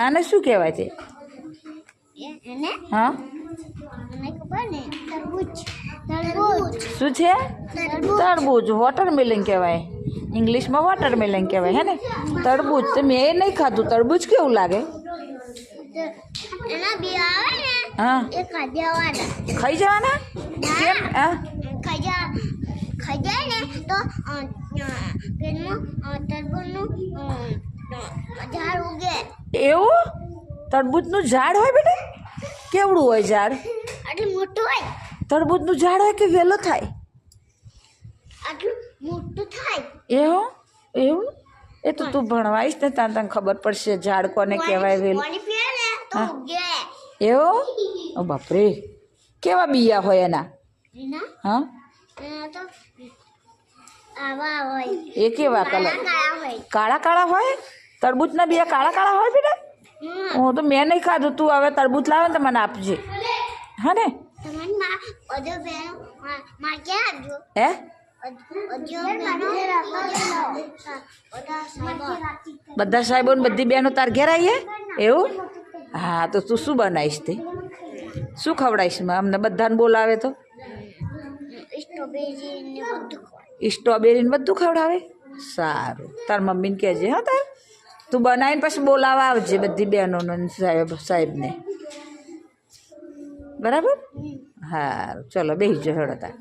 આને શું કહેવાય છે? હા શું છે? તરબૂચ. વોટરમેલન કહેવાય, ઇંગ્લિશમાં વોટરમેલન કહેવાય હે ને. તરબૂચ તો મેં એ નહીં ખાધું. તરબૂચ કેવું લાગે? હા ખાઈ જવાના કેમ? હા એવું? તરબૂચનું ઝાડ હોય બેટા? કેવડું હોય ઝાડ? મોટું હોય. તરબૂચનું ઝાડ હોય કે વેલો થાય? આટલું મોટું થાય. એવું? એવું? એ તો તું ભણવાઈશ ને ત્યાં તને ખબર પડશે ઝાડ કોને કહેવાય વેલું. એવું? ઓ બાપરે, કેવા બિયા હોય એના? હા એ કેવા કલર? કાળા કાળા હોય? તરબૂચના બિયા કાળા કાળા હોય બેટા? હું તો મેં નહીં ખાધું. તું હવે તરબૂચ લાવે ને તો મને આપજે હા ને. હે બધા સાહેબો ને બધી બહેનો તાર ઘેર આવીએ એવું? હા તો તું શું બનાવીશ? તે શું ખવડાવીશ? અમને બધાને બોલાવે તો સ્ટ્રોબેરી ને બધું ખવડાવે. સારું, તાર મમ્મીને કહેજે હા. તાર તું બનાવીને પછી બોલાવા આવજે બધી બહેનોને સાહેબને. બરાબર? હા ચલો બેસી જાઓ હેડો તાર.